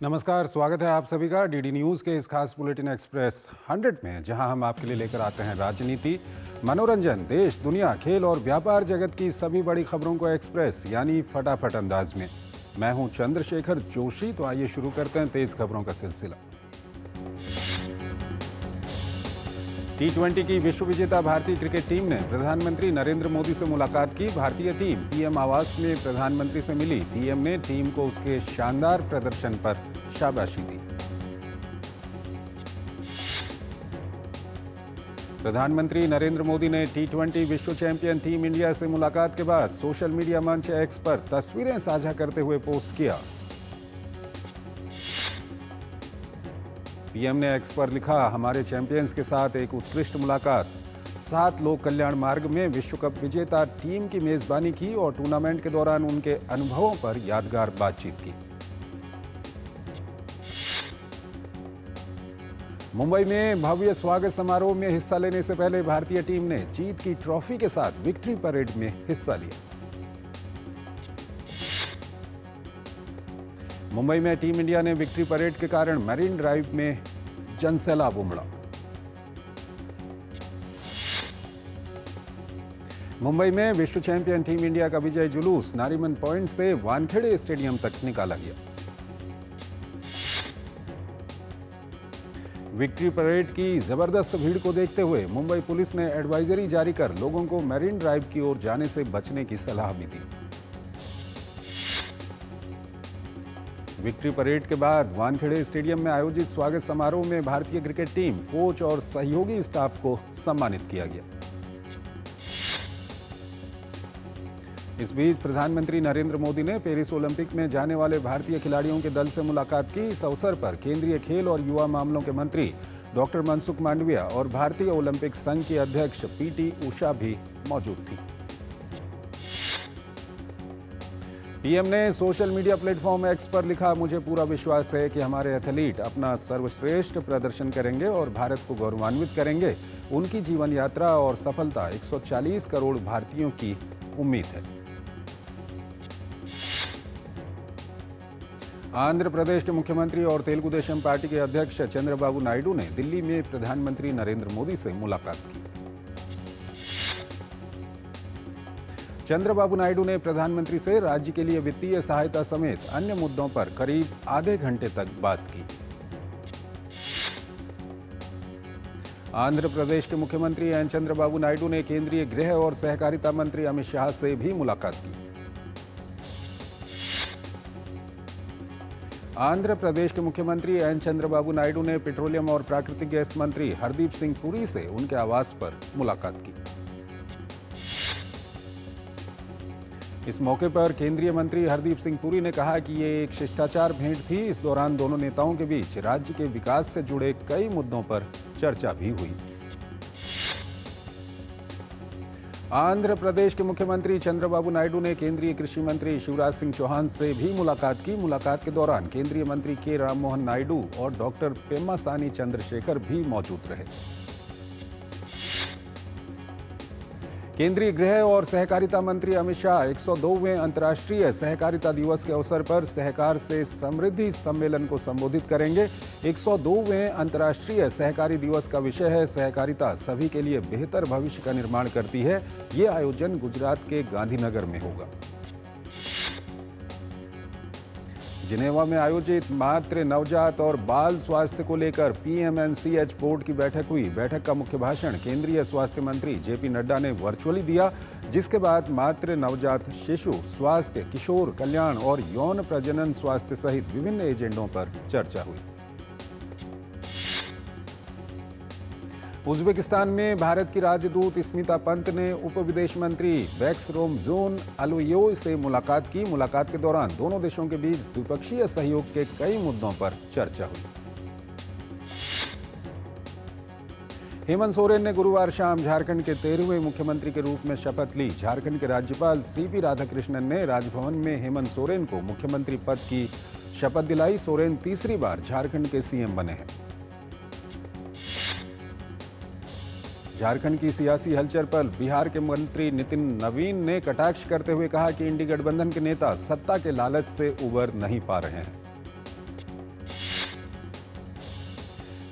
नमस्कार, स्वागत है आप सभी का डीडी न्यूज़ के इस खास बुलेटिन एक्सप्रेस 100 में, जहां हम आपके लिए लेकर आते हैं राजनीति, मनोरंजन, देश, दुनिया, खेल और व्यापार जगत की सभी बड़ी खबरों को एक्सप्रेस यानी फटाफट अंदाज में। मैं हूं चंद्रशेखर जोशी। तो आइए शुरू करते हैं तेज खबरों का सिलसिला। T20 की विश्व विजेता भारतीय क्रिकेट टीम ने प्रधानमंत्री नरेंद्र मोदी से मुलाकात की। भारतीय टीम पीएम आवास में प्रधानमंत्री से मिली। पीएम ने टीम को उसके शानदार प्रदर्शन पर शाबाशी दी। प्रधानमंत्री नरेंद्र मोदी ने T20 विश्व चैंपियन टीम इंडिया से मुलाकात के बाद सोशल मीडिया मंच एक्स पर तस्वीरें साझा करते हुए पोस्ट किया। पीएम ने एक्स पर लिखा, हमारे चैंपियंस के साथ एक उत्कृष्ट मुलाकात। 7 लोक कल्याण मार्ग में विश्व कप विजेता टीम की मेजबानी की और टूर्नामेंट के दौरान उनके अनुभवों पर यादगार बातचीत की। मुंबई में भव्य स्वागत समारोह में हिस्सा लेने से पहले भारतीय टीम ने जीत की ट्रॉफी के साथ विक्ट्री परेड में हिस्सा लिया। मुंबई में टीम इंडिया ने विक्ट्री परेड के कारण मरीन ड्राइव में जनसैलाब उमड़ा। मुंबई में विश्व चैंपियन टीम इंडिया का विजय जुलूस नारीमन पॉइंट से वानखेड़े स्टेडियम तक निकाला गया। विक्ट्री परेड की जबरदस्त भीड़ को देखते हुए मुंबई पुलिस ने एडवाइजरी जारी कर लोगों को मरीन ड्राइव की ओर जाने से बचने की सलाह भी दी। विक्ट्री परेड के बाद वानखेड़े स्टेडियम में आयोजित स्वागत समारोह में भारतीय क्रिकेट टीम, कोच और सहयोगी स्टाफ को सम्मानित किया गया। इस बीच प्रधानमंत्री नरेंद्र मोदी ने पेरिस ओलंपिक में जाने वाले भारतीय खिलाड़ियों के दल से मुलाकात की। इस अवसर पर केंद्रीय खेल और युवा मामलों के मंत्री डॉक्टर मनसुख मांडविया और भारतीय ओलंपिक संघ की अध्यक्ष पीटी उषा भी मौजूद थी। पीएम ने सोशल मीडिया प्लेटफॉर्म एक्स पर लिखा, मुझे पूरा विश्वास है कि हमारे एथलीट अपना सर्वश्रेष्ठ प्रदर्शन करेंगे और भारत को गौरवान्वित करेंगे। उनकी जीवन यात्रा और सफलता 140 करोड़ भारतीयों की उम्मीद है। आंध्र प्रदेश के मुख्यमंत्री और तेलुगु देशम पार्टी के अध्यक्ष चंद्रबाबू नायडू ने दिल्ली में प्रधानमंत्री नरेंद्र मोदी से मुलाकात की। चंद्रबाबू नायडू ने प्रधानमंत्री से राज्य के लिए वित्तीय सहायता समेत अन्य मुद्दों पर करीब आधे घंटे तक बात की। आंध्र प्रदेश के मुख्यमंत्री एन चंद्रबाबू नायडू ने केंद्रीय गृह और सहकारिता मंत्री अमित शाह से भी मुलाकात की। आंध्र प्रदेश के मुख्यमंत्री एन चंद्रबाबू नायडू ने पेट्रोलियम और प्राकृतिक गैस मंत्री हरदीप सिंह पुरी से उनके आवास पर मुलाकात की। इस मौके पर केंद्रीय मंत्री हरदीप सिंह पुरी ने कहा कि ये एक शिष्टाचार भेंट थी। इस दौरान दोनों नेताओं के बीच राज्य के विकास से जुड़े कई मुद्दों पर चर्चा भी हुई। आंध्र प्रदेश के मुख्यमंत्री चंद्रबाबू नायडू ने केंद्रीय कृषि मंत्री शिवराज सिंह चौहान से भी मुलाकात की। मुलाकात के दौरान केंद्रीय मंत्री के राममोहन नायडू और डॉक्टर पेम्मासानी चंद्रशेखर भी मौजूद रहे। केंद्रीय गृह और सहकारिता मंत्री अमित शाह 102वें अंतर्राष्ट्रीय सहकारिता दिवस के अवसर पर सहकार से समृद्धि सम्मेलन को संबोधित करेंगे। 102वें अंतर्राष्ट्रीय सहकारी दिवस का विषय है, सहकारिता सभी के लिए बेहतर भविष्य का निर्माण करती है। ये आयोजन गुजरात के गांधीनगर में होगा। जिनेवा में आयोजित मातृ, नवजात और बाल स्वास्थ्य को लेकर पीएमएनसीएच बोर्ड की बैठक हुई। बैठक का मुख्य भाषण केंद्रीय स्वास्थ्य मंत्री जेपी नड्डा ने वर्चुअली दिया, जिसके बाद मातृ, नवजात शिशु स्वास्थ्य, किशोर कल्याण और यौन प्रजनन स्वास्थ्य सहित विभिन्न एजेंडों पर चर्चा हुई। उज्बेकिस्तान में भारत की राजदूत स्मिता पंत ने उप विदेश मंत्री बैक्सरोमजोन अलोयोय से मुलाकात की। मुलाकात के दौरान दोनों देशों के बीच द्विपक्षीय सहयोग के कई मुद्दों पर चर्चा हुई। हेमंत सोरेन ने गुरुवार शाम झारखंड के 13वें मुख्यमंत्री के रूप में शपथ ली। झारखंड के राज्यपाल सीपी राधाकृष्णन ने राजभवन में हेमंत सोरेन को मुख्यमंत्री पद की शपथ दिलाई। सोरेन तीसरी बार झारखंड के सीएम बने हैं। झारखंड की सियासी हलचल पर बिहार के मंत्री नितिन नवीन ने कटाक्ष करते हुए कहा कि इंडी गठबंधन के नेता सत्ता के लालच से उबर नहीं पा रहे हैं।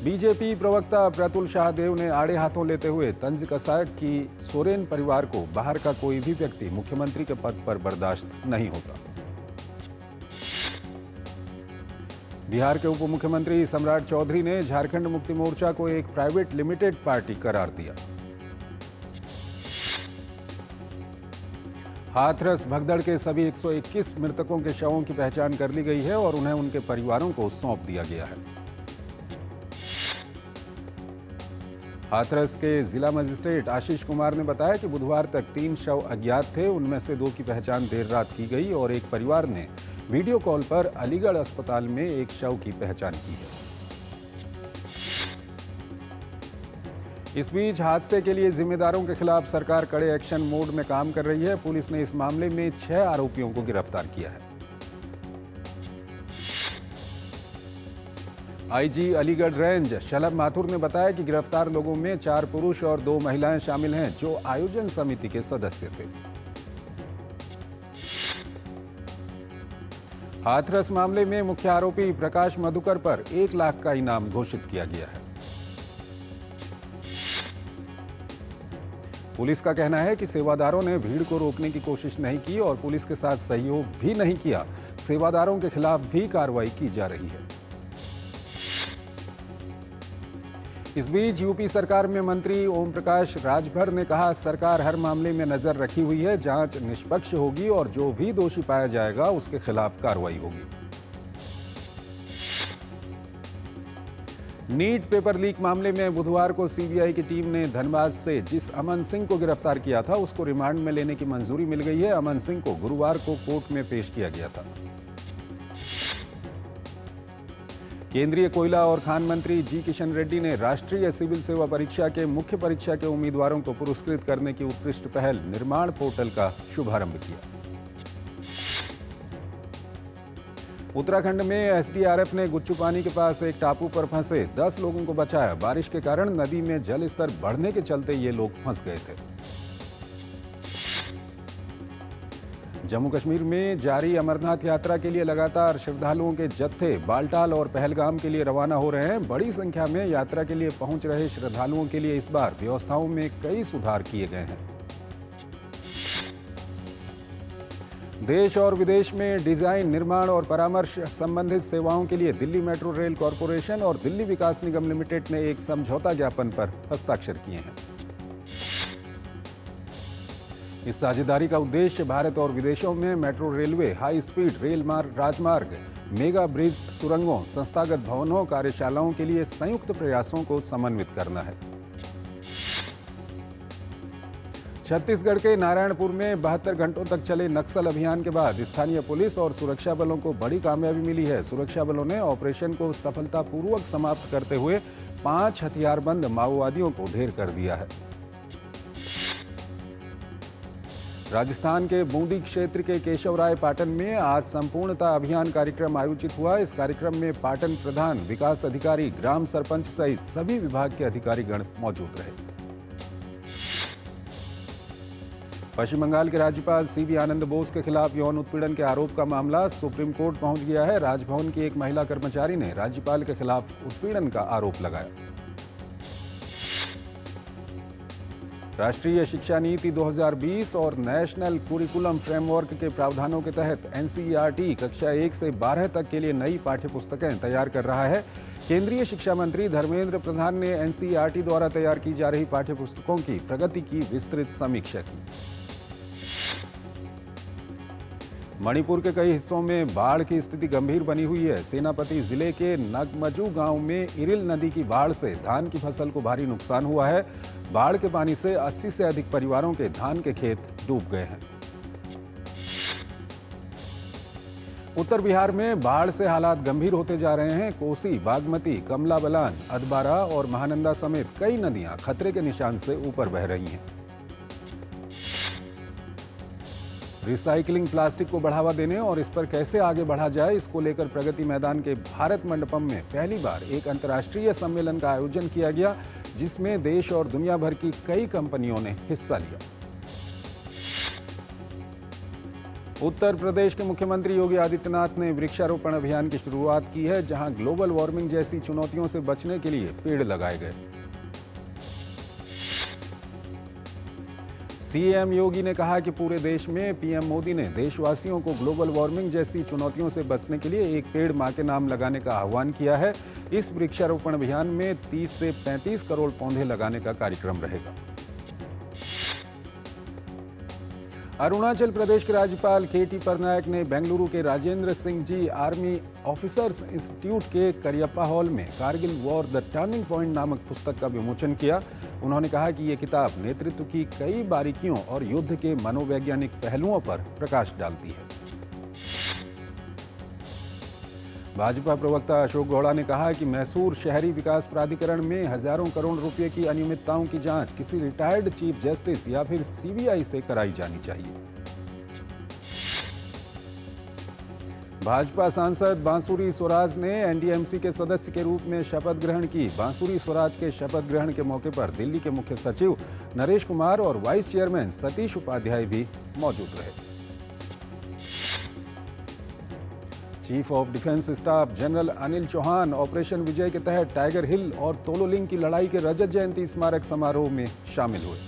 बीजेपी प्रवक्ता प्रतुल शाहदेव ने आड़े हाथों लेते हुए तंज कसा कि सोरेन परिवार को बाहर का कोई भी व्यक्ति मुख्यमंत्री के पद पर बर्दाश्त नहीं होता। बिहार के उप मुख्यमंत्री सम्राट चौधरी ने झारखंड मुक्ति मोर्चा को एक प्राइवेट लिमिटेड पार्टी करार दिया। हाथरस भगदड़ के सभी 121 मृतकों के शवों की पहचान कर ली गई है और उन्हें उनके परिवारों को सौंप दिया गया है। हाथरस के जिला मजिस्ट्रेट आशीष कुमार ने बताया कि बुधवार तक 3 शव अज्ञात थे। उनमें से 2 की पहचान देर रात की गई और एक परिवार ने वीडियो कॉल पर अलीगढ़ अस्पताल में एक शव की पहचान की है। इस बीच हादसे के लिए जिम्मेदारों के खिलाफ सरकार कड़े एक्शन मोड में काम कर रही है। पुलिस ने इस मामले में 6 आरोपियों को गिरफ्तार किया है। आईजी अलीगढ़ रेंज शलभ माथुर ने बताया कि गिरफ्तार लोगों में 4 पुरुष और 2 महिलाएं शामिल हैं, जो आयोजन समिति के सदस्य थे। हाथरस मामले में मुख्य आरोपी प्रकाश मधुकर पर 1 लाख का इनाम घोषित किया गया है। पुलिस का कहना है कि सेवादारों ने भीड़ को रोकने की कोशिश नहीं की और पुलिस के साथ सहयोग भी नहीं किया। सेवादारों के खिलाफ भी कार्रवाई की जा रही है। इस बीच यूपी सरकार में मंत्री ओम प्रकाश राजभर ने कहा, सरकार हर मामले में नजर रखी हुई है, जांच निष्पक्ष होगी और जो भी दोषी पाया जाएगा उसके खिलाफ कार्रवाई होगी। नीट पेपर लीक मामले में बुधवार को सीबीआई की टीम ने धनबाद से जिस अमन सिंह को गिरफ्तार किया था उसको रिमांड में लेने की मंजूरी मिल गई है। अमन सिंह को गुरुवार को कोर्ट में पेश किया गया था। केंद्रीय कोयला और खान मंत्री जी किशन रेड्डी ने राष्ट्रीय सिविल सेवा परीक्षा के मुख्य परीक्षा के उम्मीदवारों को पुरस्कृत करने की उत्कृष्ट पहल निर्माण पोर्टल का शुभारंभ किया। उत्तराखंड में एसडीआरएफ ने गुच्चू पानी के पास एक टापू पर फंसे 10 लोगों को बचाया। बारिश के कारण नदी में जल स्तर बढ़ने के चलते ये लोग फंस गए थे। जम्मू कश्मीर में जारी अमरनाथ यात्रा के लिए लगातार श्रद्धालुओं के जत्थे बालटाल और पहलगाम के लिए रवाना हो रहे हैं। बड़ी संख्या में यात्रा के लिए पहुंच रहे श्रद्धालुओं के लिए इस बार व्यवस्थाओं में कई सुधार किए गए हैं। देश और विदेश में डिजाइन, निर्माण और परामर्श संबंधित सेवाओं के लिए दिल्ली मेट्रो रेल कॉरपोरेशन और दिल्ली विकास निगम लिमिटेड ने एक समझौता ज्ञापन पर हस्ताक्षर किए हैं। इस साझेदारी का उद्देश्य भारत और विदेशों में metro railway, high speed rail राजमार्ग, मेगा ब्रिज, सुरंगों, संस्थागत भवनों, कार्यशालाओं के लिए संयुक्त प्रयासों को समन्वित करना है। छत्तीसगढ़ के नारायणपुर में 72 घंटों तक चले नक्सल अभियान के बाद स्थानीय पुलिस और सुरक्षा बलों को बड़ी कामयाबी मिली है। सुरक्षा बलों ने ऑपरेशन को सफलतापूर्वक समाप्त करते हुए 5 हथियारबंद माओवादियों को ढेर कर दिया है। राजस्थान के बूंदी क्षेत्र के केशवराय पाटन में आज संपूर्णता अभियान कार्यक्रम आयोजित हुआ। इस कार्यक्रम में पाटन प्रधान, विकास अधिकारी, ग्राम सरपंच सहित सभी विभाग के अधिकारीगण मौजूद रहे। पश्चिम बंगाल के राज्यपाल सीवी आनंद बोस के खिलाफ यौन उत्पीड़न के आरोप का मामला सुप्रीम कोर्ट पहुंच गया है। राजभवन की एक महिला कर्मचारी ने राज्यपाल के खिलाफ उत्पीड़न का आरोप लगाया। राष्ट्रीय शिक्षा नीति 2020 और नेशनल कुरिकुलम फ्रेमवर्क के प्रावधानों के तहत एनसीईआरटी कक्षा 1 से 12 तक के लिए नई पाठ्यपुस्तकें तैयार कर रहा है। केंद्रीय शिक्षा मंत्री धर्मेंद्र प्रधान ने एनसीईआरटी द्वारा तैयार की जा रही पाठ्यपुस्तकों की प्रगति की विस्तृत समीक्षा की। मणिपुर के कई हिस्सों में बाढ़ की स्थिति गंभीर बनी हुई है। सेनापति जिले के नगमजू गांव में इरिल नदी की बाढ़ से धान की फसल को भारी नुकसान हुआ है। बाढ़ के पानी से 80 से अधिक परिवारों के धान के खेत डूब गए हैं। उत्तर बिहार में बाढ़ से हालात गंभीर होते जा रहे हैं। कोसी, बागमती, कमला बलान, अधबारा और महानंदा समेत कई नदियां खतरे के निशान से ऊपर बह रही हैं। रिसाइकलिंग प्लास्टिक को बढ़ावा देने और इस पर कैसे आगे बढ़ा जाए, इसको लेकर प्रगति मैदान के भारत मंडपम में पहली बार एक अंतर्राष्ट्रीय सम्मेलन का आयोजन किया गया, जिसमें देश और दुनिया भर की कई कंपनियों ने हिस्सा लिया। उत्तर प्रदेश के मुख्यमंत्री योगी आदित्यनाथ ने वृक्षारोपण अभियान की शुरुआत की है, जहां ग्लोबल वार्मिंग जैसी चुनौतियों से बचने के लिए पेड़ लगाए गए। सीएम योगी ने कहा कि पूरे देश में पीएम मोदी ने देशवासियों को ग्लोबल वार्मिंग जैसी चुनौतियों से बचने के लिए एक पेड़ मां के नाम लगाने का आह्वान किया है। इस वृक्षारोपण अभियान में 30 से 35 करोड़ पौधे लगाने का कार्यक्रम रहेगा। अरुणाचल प्रदेश के राज्यपाल केटी पटनायक ने बेंगलुरु के Rajendra Singh ji army officers institute के करियप्पा हॉल में Kargil war the turning point नामक पुस्तक का विमोचन किया। उन्होंने कहा कि ये किताब नेतृत्व की कई बारीकियों और युद्ध के मनोवैज्ञानिक पहलुओं पर प्रकाश डालती है। भाजपा प्रवक्ता अशोक गौड़ा ने कहा कि मैसूर शहरी विकास प्राधिकरण में हजारों करोड़ रुपए की अनियमितताओं की जांच किसी रिटायर्ड चीफ जस्टिस या फिर सीबीआई से कराई जानी चाहिए। भाजपा सांसद बांसुरी स्वराज ने एनडीएमसी के सदस्य के रूप में शपथ ग्रहण की। बांसुरी स्वराज के शपथ ग्रहण के मौके पर दिल्ली के मुख्य सचिव नरेश कुमार और वाइस चेयरमैन सतीश उपाध्याय भी मौजूद रहे। Chief of defence staff general Anil Chauhan operation Vijay के तहत टाइगर हिल और तोलोलिंग की लड़ाई के रजत जयंती स्मारक समारोह में शामिल हुए।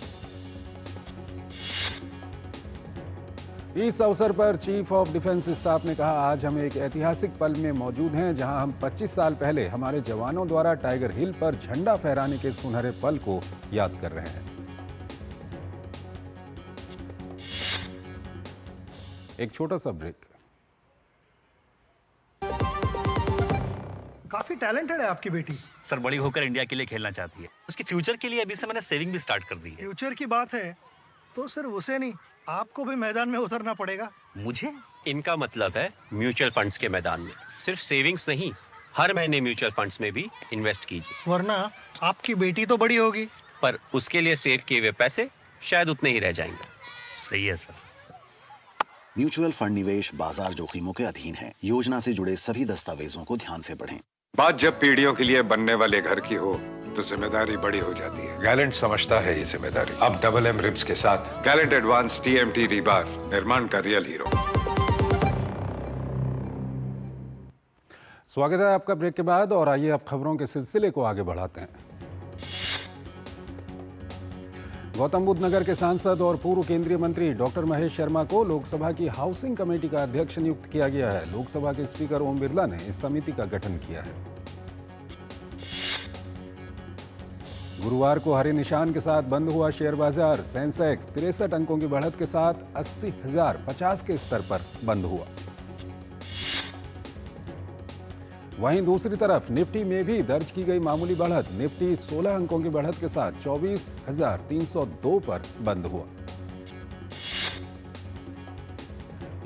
इस अवसर पर चीफ ऑफ डिफेंस स्टाफ ने कहा, आज हम एक ऐतिहासिक पल में मौजूद हैं, जहां हम 25 साल पहले हमारे जवानों द्वारा टाइगर हिल पर झंडा फहराने के सुनहरे पल को याद कर रहे हैं। एक छोटा सा ब्रेक। काफी टैलेंटेड है आपकी बेटी। सर, बड़ी होकर इंडिया के लिए खेलना चाहती है। उसके फ्यूचर के लिए अभी से मैंने सेविंग भी स्टार्ट कर दी है। फ्यूचर की बात है तो सिर्फ उसे नहीं, आपको भी मैदान में उतरना पड़ेगा। मुझे? इनका मतलब है म्यूचुअल फंड्स के मैदान में। सिर्फ सेविंग्स नहीं, हर महीने म्यूचुअल फंड्स में भी इन्वेस्ट कीजिए। वरना आपकी बेटी तो बड़ी होगी, पर उसके लिए सेव किए हुए पैसे शायद उतने ही रह जाएंगे। सही है सर। म्यूचुअल फंड निवेश बाजार जोखिमों के अधीन है। योजना से जुड़े सभी दस्तावेजों को ध्यान से पढ़ें। बात जब पीढ़ियों के लिए बनने वाले घर की हो तो जिम्मेदारी बड़ी हो जाती है। गैलेंट समझता है ये जिम्मेदारी। अब डबल एम रिब्स के साथ गैलेंट एडवांस टीएमटी रीबार, निर्माण का रियल हीरो। स्वागत है आपका ब्रेक के बाद, और आइए अब खबरों के सिलसिले को आगे बढ़ाते हैं। गौतम बुद्ध नगर के सांसद और पूर्व केंद्रीय मंत्री डॉक्टर महेश शर्मा को लोकसभा की हाउसिंग कमेटी का अध्यक्ष नियुक्त किया गया है। लोकसभा के स्पीकर ओम बिरला ने इस समिति का गठन किया है। गुरुवार को हरे निशान के साथ बंद हुआ शेयर बाजार। सेंसेक्स 63 अंकों की बढ़त के साथ 80,050 के स्तर पर बंद हुआ। वहीं दूसरी तरफ निफ्टी में भी दर्ज की गई मामूली बढ़त। निफ्टी 16 अंकों की बढ़त के साथ 24,302 पर बंद हुआ।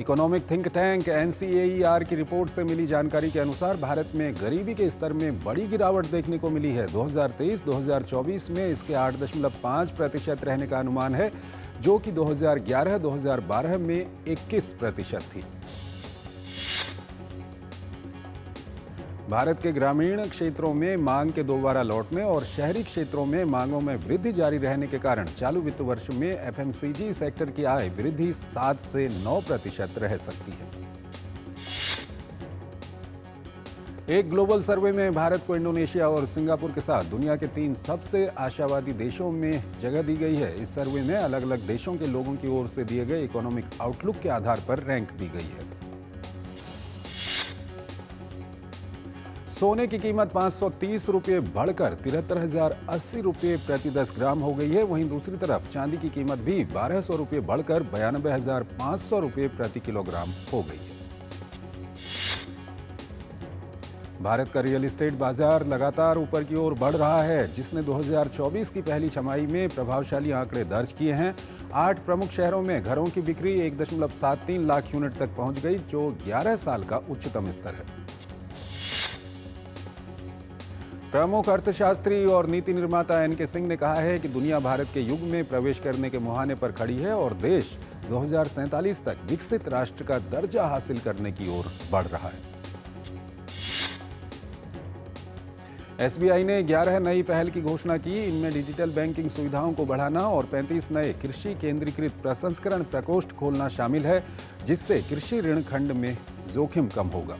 इकोनॉमिक थिंक टैंक एनसीएईआर की रिपोर्ट से मिली जानकारी के अनुसार भारत में गरीबी के स्तर में बड़ी गिरावट देखने को मिली है। 2023-2024 में इसके 8.5% रहने का अनुमान है, जो कि 2011-2012 में 21% थी। भारत के ग्रामीण क्षेत्रों में मांग के दोबारा लौटने और शहरी क्षेत्रों में मांगों में वृद्धि जारी रहने के कारण चालू वित्त वर्ष में एफएमसीजी सेक्टर की आय वृद्धि 7 से 9% रह सकती है। एक ग्लोबल सर्वे में भारत को इंडोनेशिया और सिंगापुर के साथ दुनिया के 3 सबसे आशावादी देशों में जगह दी गई है। इस सर्वे में अलग अलग देशों के लोगों की ओर से दिए गए इकोनॉमिक आउटलुक के आधार पर रैंक दी गई है। सोने की कीमत 530 रुपये बढ़कर 73,080 रुपये प्रति 10 ग्राम हो गई है। वहीं दूसरी तरफ चांदी की कीमत भी 1,200 रुपये बढ़कर 92,500 रुपये प्रति किलोग्राम हो गई है। भारत का रियल एस्टेट बाजार लगातार ऊपर की ओर बढ़ रहा है, जिसने 2024 की पहली छमाही में प्रभावशाली आंकड़े दर्ज किए हैं। 8 प्रमुख शहरों में घरों की बिक्री 1.73 लाख यूनिट तक पहुंच गई, जो 11 साल का उच्चतम स्तर है। प्रमुख अर्थशास्त्री और नीति निर्माता एनके सिंह ने कहा है कि दुनिया भारत के युग में प्रवेश करने के मुहाने पर खड़ी है और देश 2047 तक विकसित राष्ट्र का दर्जा हासिल करने की ओर बढ़ रहा है। एसबीआई ने 11 नई पहल की घोषणा की। इनमें डिजिटल बैंकिंग सुविधाओं को बढ़ाना और 35 नए कृषि केंद्रीकृत प्रसंस्करण प्रकोष्ठ खोलना शामिल है, जिससे कृषि ऋण खंड में जोखिम कम होगा।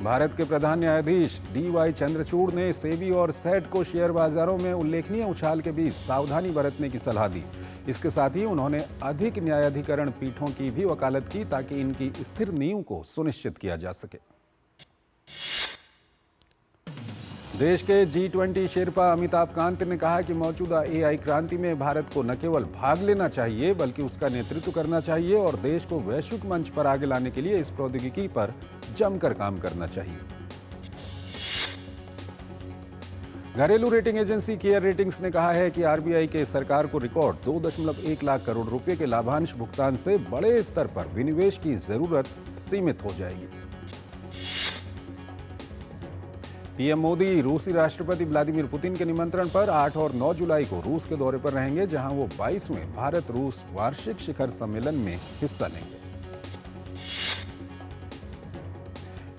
भारत के प्रधान न्यायाधीश DY चंद्रचूड़ ने सेबी और सेट को शेयर बाजारों में उल्लेखनीय उछाल के बीच सावधानी बरतने की सलाह दी। इसके साथ ही उन्होंने अधिक न्यायाधिकरण पीठों की भी वकालत की ताकि इनकी स्थिर नींव को सुनिश्चित किया जा सके। देश के G20 शेरपा अमिताभ कांत ने कहा कि मौजूदा AI क्रांति में भारत को न केवल भाग लेना चाहिए बल्कि उसका नेतृत्व करना चाहिए और देश को वैश्विक मंच पर आगे लाने के लिए इस प्रौद्योगिकी पर जमकर काम करना चाहिए। घरेलू रेटिंग एजेंसी केयर रेटिंग्स ने कहा है कि RBI के सरकार को रिकॉर्ड 2.1 लाख करोड़ रुपए के लाभांश भुगतान से बड़े स्तर पर विनिवेश की जरूरत सीमित हो जाएगी। पीएम मोदी रूसी राष्ट्रपति व्लादिमीर पुतिन के निमंत्रण पर 8 और 9 जुलाई को रूस के दौरे पर रहेंगे, जहां वो 22वें भारत रूस वार्षिक शिखर सम्मेलन में हिस्सा लेंगे।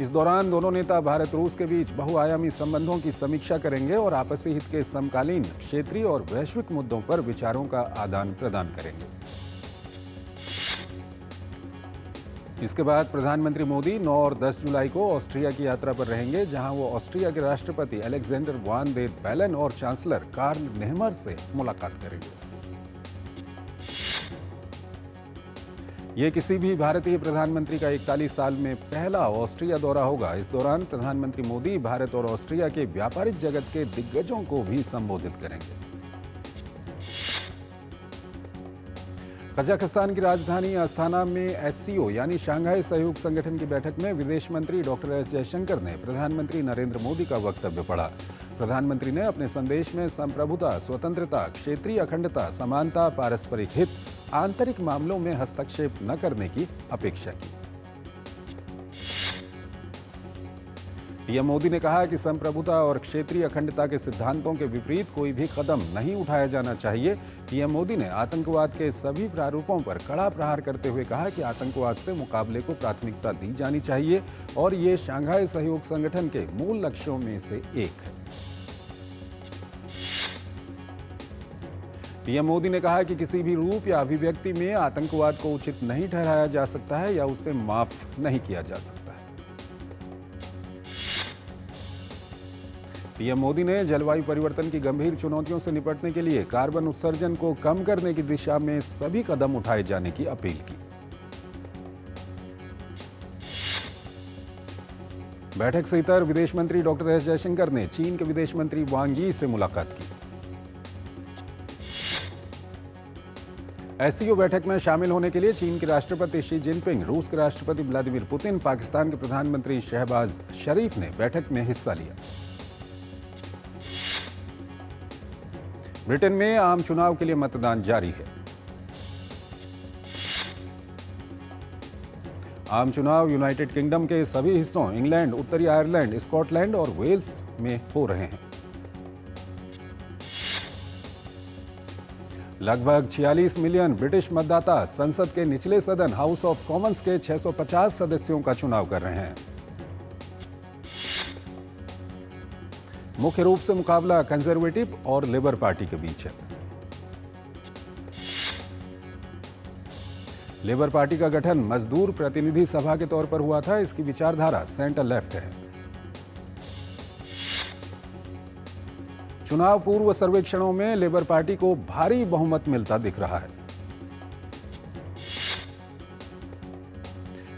इस दौरान दोनों नेता भारत रूस के बीच बहुआयामी संबंधों की समीक्षा करेंगे और आपसी हित के समकालीन क्षेत्रीय और वैश्विक मुद्दों पर विचारों का आदान प्रदान करेंगे। इसके बाद प्रधानमंत्री मोदी 9 और 10 जुलाई को ऑस्ट्रिया की यात्रा पर रहेंगे, जहां वो ऑस्ट्रिया के राष्ट्रपति अलेक्जेंडर वान डेर बेलन और चांसलर कार्ल नेहमर से मुलाकात करेंगे। ये किसी भी भारतीय प्रधानमंत्री का 41 साल में पहला ऑस्ट्रिया दौरा होगा। इस दौरान प्रधानमंत्री मोदी भारत और ऑस्ट्रिया के व्यापारिक जगत के दिग्गजों को भी संबोधित करेंगे। कजाकिस्तान की राजधानी अस्थाना में SCO यानी शंघाई सहयोग संगठन की बैठक में विदेश मंत्री डॉक्टर एस जयशंकर ने प्रधानमंत्री नरेंद्र मोदी का वक्तव्य पढ़ा। प्रधानमंत्री ने अपने संदेश में संप्रभुता, स्वतंत्रता, क्षेत्रीय अखंडता, समानता, पारस्परिक हित, आंतरिक मामलों में हस्तक्षेप न करने की अपेक्षा की। पीएम मोदी ने कहा कि संप्रभुता और क्षेत्रीय अखंडता के सिद्धांतों के विपरीत कोई भी कदम नहीं उठाया जाना चाहिए। पीएम मोदी ने आतंकवाद के सभी प्रारूपों पर कड़ा प्रहार करते हुए कहा कि आतंकवाद से मुकाबले को प्राथमिकता दी जानी चाहिए और ये शंघाई सहयोग संगठन के मूल लक्ष्यों में से एक है। पीएम मोदी ने कहा कि किसी भी रूप या अभिव्यक्ति में आतंकवाद को उचित नहीं ठहराया जा सकता है या उसे माफ नहीं किया जा सकता है। पीएम मोदी ने जलवायु परिवर्तन की गंभीर चुनौतियों से निपटने के लिए कार्बन उत्सर्जन को कम करने की दिशा में सभी कदम उठाए जाने की अपील की। बैठक से इतर विदेश मंत्री डॉक्टर एस जयशंकर ने चीन के विदेश मंत्री वांग यी से मुलाकात की। SCO बैठक में शामिल होने के लिए चीन के राष्ट्रपति शी जिनपिंग, रूस के राष्ट्रपति व्लादिमीर पुतिन, पाकिस्तान के प्रधानमंत्री शहबाज शरीफ ने बैठक में हिस्सा लिया। ब्रिटेन में आम चुनाव के लिए मतदान जारी है। आम चुनाव यूनाइटेड किंगडम के सभी हिस्सों, इंग्लैंड, उत्तरी आयरलैंड, स्कॉटलैंड और वेल्स में हो रहे हैं। लगभग 46 मिलियन ब्रिटिश मतदाता संसद के निचले सदन हाउस ऑफ कॉमन्स के 650 सदस्यों का चुनाव कर रहे हैं। मुख्य रूप से मुकाबला कंजर्वेटिव और लेबर पार्टी के बीच है। लेबर पार्टी का गठन मजदूर प्रतिनिधि सभा के तौर पर हुआ था। इसकी विचारधारा सेंटर लेफ्ट है। चुनाव पूर्व सर्वेक्षणों में लेबर पार्टी को भारी बहुमत मिलता दिख रहा है।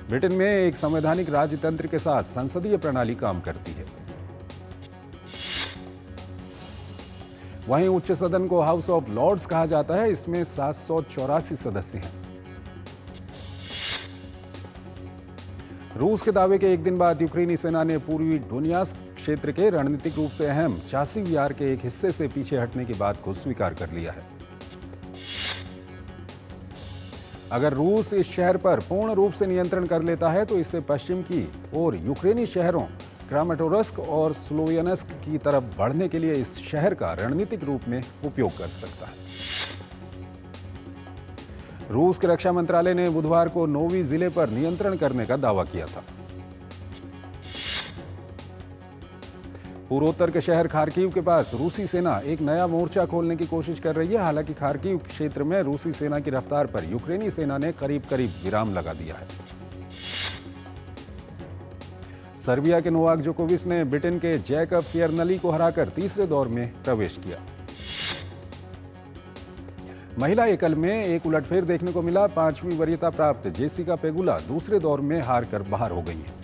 ब्रिटेन में एक संवैधानिक राजतंत्र के साथ संसदीय प्रणाली काम करती है। वहीं उच्च सदन को हाउस ऑफ लॉर्ड्स कहा जाता है। इसमें 784 सदस्य हैं। रूस के दावे के एक दिन बाद यूक्रेनी सेना ने पूर्वी डोनियास्क क्षेत्र के रणनीतिक रूप से अहम चासिव यार के एक हिस्से से पीछे हटने की बात को स्वीकार कर लिया है। अगर रूस इस शहर पर पूर्ण रूप से नियंत्रण कर लेता है तो इससे पश्चिम की ओर यूक्रेनी शहरों क्रामाटोर्स्क और स्लोवियानस्क की तरफ बढ़ने के लिए इस शहर का रणनीतिक रूप में उपयोग कर सकता है। रूस के रक्षा मंत्रालय ने बुधवार को नोवी जिले पर नियंत्रण करने का दावा किया था। पूर्वोत्तर के शहर खार्किव के पास रूसी सेना एक नया मोर्चा खोलने की कोशिश कर रही है। हालांकि खार्किव क्षेत्र में रूसी सेना की रफ्तार पर यूक्रेनी सेना ने करीब करीब विराम लगा दिया है। सर्बिया के नोवाक जोकोविच ने ब्रिटेन के जैकब फेयरनली को हराकर तीसरे दौर में प्रवेश किया। महिला एकल में एक उलटफेर देखने को मिला। 5वीं वरीयता प्राप्त जेसिका पेगुला दूसरे दौर में हारकर बाहर हो गई हैं।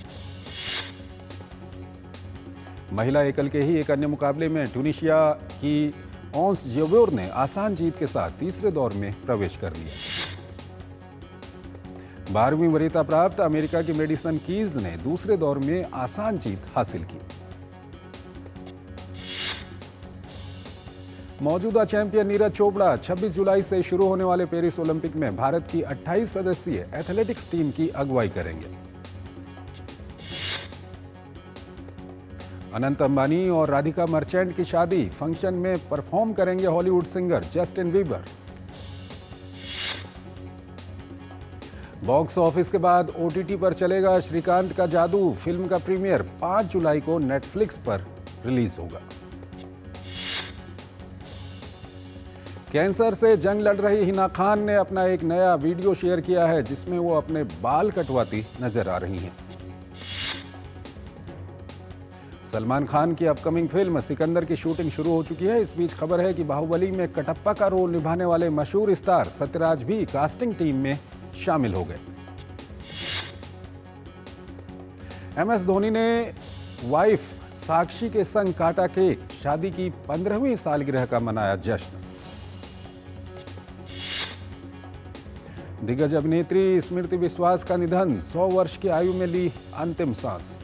महिला एकल के ही एक अन्य मुकाबले में ट्यूनीशिया की ओंस ज्योबोर ने आसान जीत के साथ तीसरे दौर में प्रवेश कर लिया। 12वीं वरीयता प्राप्त अमेरिका की मेडिसन कीज ने दूसरे दौर में आसान जीत हासिल की। मौजूदा चैंपियन नीरज चोपड़ा 26 जुलाई से शुरू होने वाले पेरिस ओलंपिक में भारत की 28 सदस्यीय एथलेटिक्स टीम की अगुवाई करेंगे। अनंत अंबानी और राधिका मर्चेंट की शादी फंक्शन में परफॉर्म करेंगे Hollywood singer Justin Bieber. Box office के बाद ओटीटी पर चलेगा श्रीकांत का जादू। फिल्म का प्रीमियर 5 जुलाई को नेटफ्लिक्स पर रिलीज होगा। कैंसर से जंग लड़ रही हिना खान ने अपना एक नया वीडियो शेयर किया है, जिसमें वो अपने बाल कटवाती नजर आ रही हैं। सलमान खान की अपकमिंग फिल्म सिकंदर की शूटिंग शुरू हो चुकी है। इस बीच खबर है कि बाहुबली में कटप्पा का रोल निभाने वाले मशहूर स्टार सत्यराज भी कास्टिंग टीम में शामिल हो गए। एमएस धोनी ने वाइफ साक्षी के संग काटा केक। शादी की 15वीं सालगिरह का मनाया जश्न। दिग्गज अभिनेत्री स्मृति विश्वास का निधन। 100 वर्ष की आयु में ली अंतिम सांस।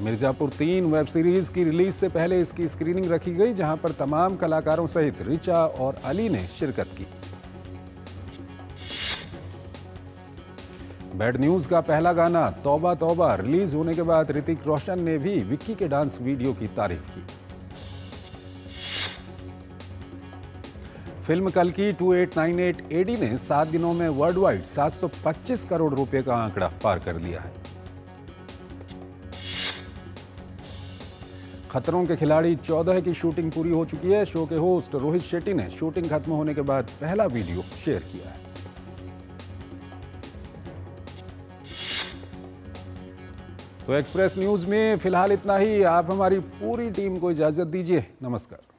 मिर्जापुर 3 वेब सीरीज की रिलीज से पहले इसकी स्क्रीनिंग रखी गई, जहां पर तमाम कलाकारों सहित रिचा और अली ने शिरकत की। बैड न्यूज का पहला गाना तौबा तौबा रिलीज होने के बाद ऋतिक रोशन ने भी विक्की के डांस वीडियो की तारीफ की। फिल्म कल की 2898 एडी ने 7 दिनों में वर्ल्ड वाइड 725 करोड़ रुपए का आंकड़ा पार कर लिया है। खतरों के खिलाड़ी 14 की शूटिंग पूरी हो चुकी है। शो के होस्ट रोहित शेट्टी ने शूटिंग खत्म होने के बाद पहला वीडियो शेयर किया है। तो एक्सप्रेस न्यूज में फिलहाल इतना ही। आप हमारी पूरी टीम को इजाजत दीजिए। नमस्कार।